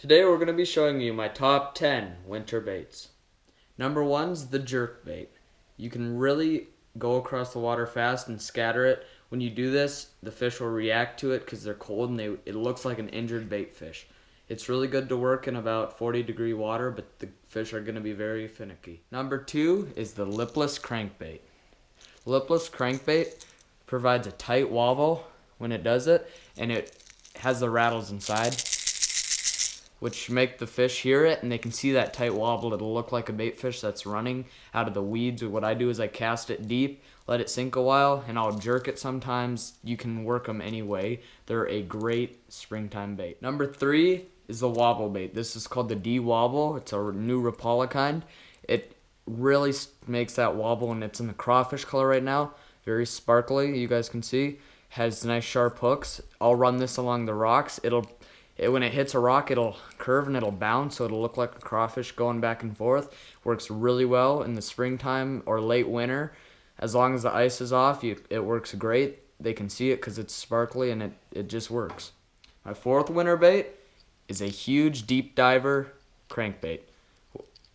Today we're going to be showing you my top 10 winter baits. Number one's the jerk bait. You can really go across the water fast and scatter it. When you do this, the fish will react to it because they're cold and it looks like an injured bait fish. It's really good to work in about 40-degree water, but the fish are going to be very finicky. Number two is the Lipless Crankbait. Lipless Crankbait provides a tight wobble when it does it, and it has the rattles inside, which make the fish hear it, and they can see that tight wobble. It'll look like a bait fish that's running out of the weeds. What I do is I cast it deep, let it sink a while, and I'll jerk it sometimes. You can work them any way. They're a great springtime bait. Number three is the wobble bait. This is called the DWobble. It's a new Rapala kind. It really makes that wobble, and it's in the crawfish color right now. Very sparkly, you guys can see. Has nice sharp hooks. I'll run this along the rocks. When it hits a rock, it'll curve and it'll bounce, so it'll look like a crawfish going back and forth. Works really well in the springtime or late winter. As long as the ice is off, it works great. They can see it because it's sparkly, and it just works. My fourth winter bait is a huge deep diver crankbait.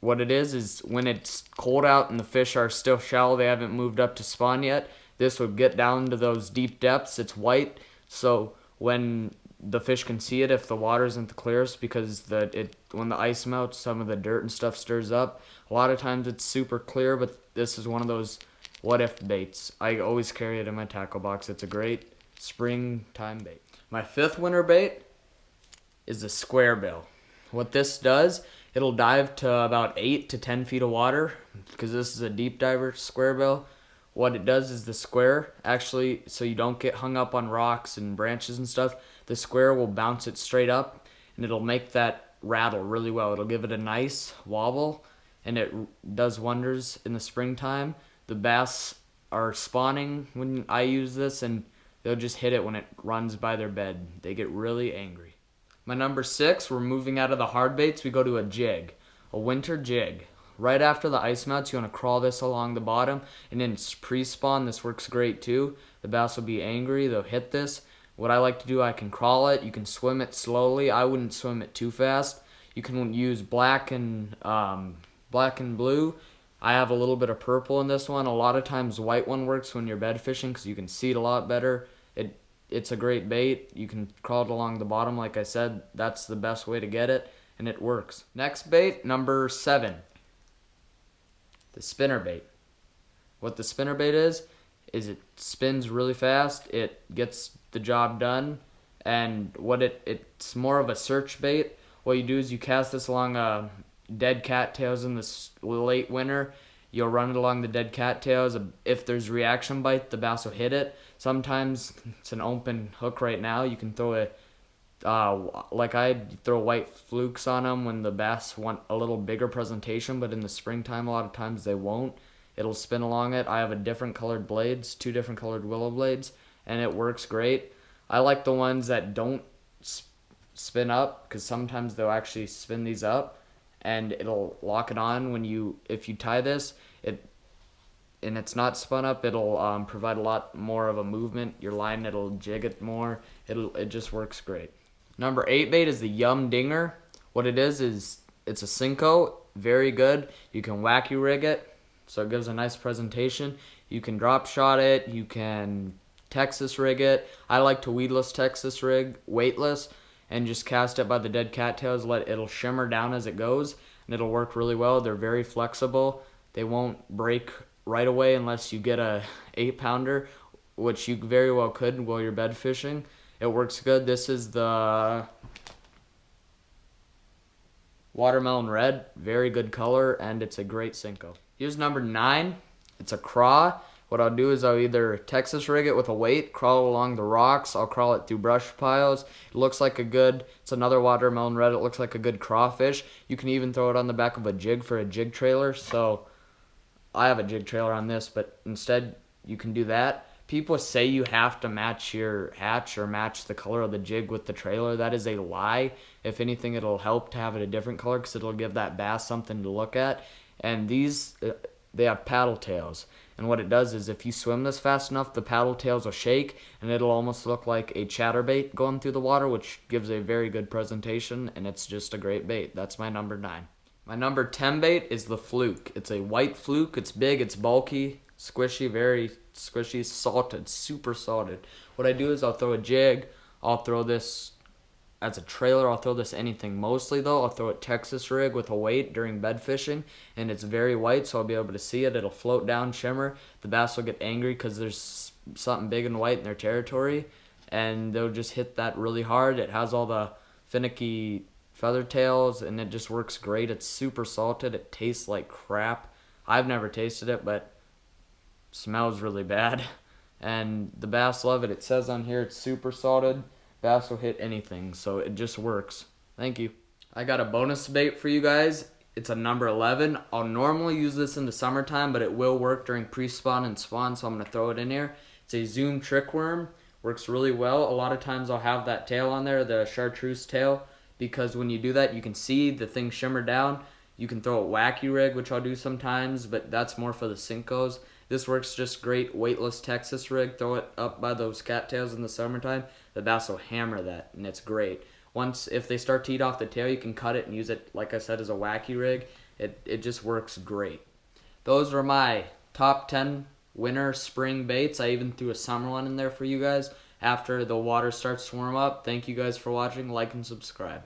What it is when it's cold out and the fish are still shallow, they haven't moved up to spawn yet, this would get down to those deep depths. It's white, so when the fish can see it if the water isn't the clearest, because when the ice melts, some of the dirt and stuff stirs up. A lot of times it's super clear, but this is one of those what if baits. I always carry it in my tackle box. It's a great springtime bait. My fifth winter bait is the square bill. What this does, it'll dive to about 8 to 10 feet of water, because this is a deep diver square bill. What it does is the square, actually, so you don't get hung up on rocks and branches and stuff, the square will bounce it straight up, and it'll make that rattle really well. It'll give it a nice wobble, and it does wonders in the springtime. The bass are spawning when I use this, and they'll just hit it when it runs by their bed. They get really angry. My number six, we're moving out of the hard baits. We go to a jig, a winter jig. Right after the ice melts, you want to crawl this along the bottom, and then pre-spawn. This works great too. The bass will be angry. They'll hit this. What I like to do, I can crawl it. You can swim it slowly. I wouldn't swim it too fast. You can use black and blue. I have a little bit of purple in this one. A lot of times white one works when you're bed fishing because you can see it a lot better. It's a great bait. You can crawl it along the bottom, like I said. That's the best way to get it, and it works. Next bait, number 7. The spinnerbait. What the spinnerbait is it spins really fast. It gets the job done, and it's more of a search bait. What you do is you cast this along dead cattails in the late winter. You'll run it along the dead cattails. If there's reaction bite, the bass will hit it. Sometimes it's an open hook right now. You can throw like I throw white flukes on them when the bass want a little bigger presentation, but in the springtime a lot of times they won't. It'll spin along it. I have a different colored blades, 2 different colored willow blades, and it works great. I like the ones that don't spin up, because sometimes they'll actually spin these up, and it'll lock it on if you tie this, and it's not spun up, it'll provide a lot more of a movement. Your line, it'll jig it more. It just works great. Number 8 bait is the Yum Dinger. What it is it's a Cinco, very good. You can wacky rig it, so it gives a nice presentation. You can drop shot it. You can Texas rig it. I like to weedless Texas rig, weightless, and just cast it by the dead cattails. It'll shimmer down as it goes, and it'll work really well. They're very flexible. They won't break right away unless you get a 8-pounder, which you very well could while you're bed fishing. It works good. This is the watermelon red, very good color, and it's a great Cinco. Here's number 9. It's a Craw. What I'll do is I'll either Texas rig it with a weight, crawl along the rocks. I'll crawl it through brush piles. It looks like it's another watermelon red. It looks like a good crawfish. You can even throw it on the back of a jig for a jig trailer. So I have a jig trailer on this, but instead you can do that. People say you have to match your hatch or match the color of the jig with the trailer. That is a lie. If anything, it'll help to have it a different color because it'll give that bass something to look at. And these they have paddle tails. And what it does is if you swim this fast enough, the paddle tails will shake and it'll almost look like a chatterbait going through the water, which gives a very good presentation, and it's just a great bait. That's my number 9. My number 10 bait is the Fluke. It's a white fluke. It's big, it's bulky, squishy, very squishy, salted, super salted. What I do is I'll throw a jig, I'll throw this as a trailer, I'll throw this anything. Mostly though, I'll throw it Texas rig with a weight during bed fishing, and it's very white, so I'll be able to see it. It'll float down, shimmer. The bass will get angry because there's something big and white in their territory, and they'll just hit that really hard. It has all the finicky feather tails, and it just works great. It's super salted. It tastes like crap. I've never tasted it, but it smells really bad. And the bass love it. It says on here it's super salted. Bass will hit anything, so it just works. Thank you. I got a bonus bait for you guys. It's a number 11. I'll normally use this in the summertime, but it will work during pre-spawn and spawn, so I'm going to throw it in here. It's a Zoom trick worm. Works really well. A lot of times I'll have that tail on there, the chartreuse tail, because when you do that, you can see the thing shimmer down. You can throw a wacky rig, which I'll do sometimes, but that's more for the Cincos. This works just great. Weightless Texas rig. Throw it up by those cattails in the summertime. The bass will hammer that, and it's great. Once, if they start to eat off the tail, you can cut it and use it, like I said, as a wacky rig. It just works great. Those are my top 10 winter spring baits. I even threw a summer one in there for you guys after the water starts to warm up. Thank you guys for watching. Like and subscribe.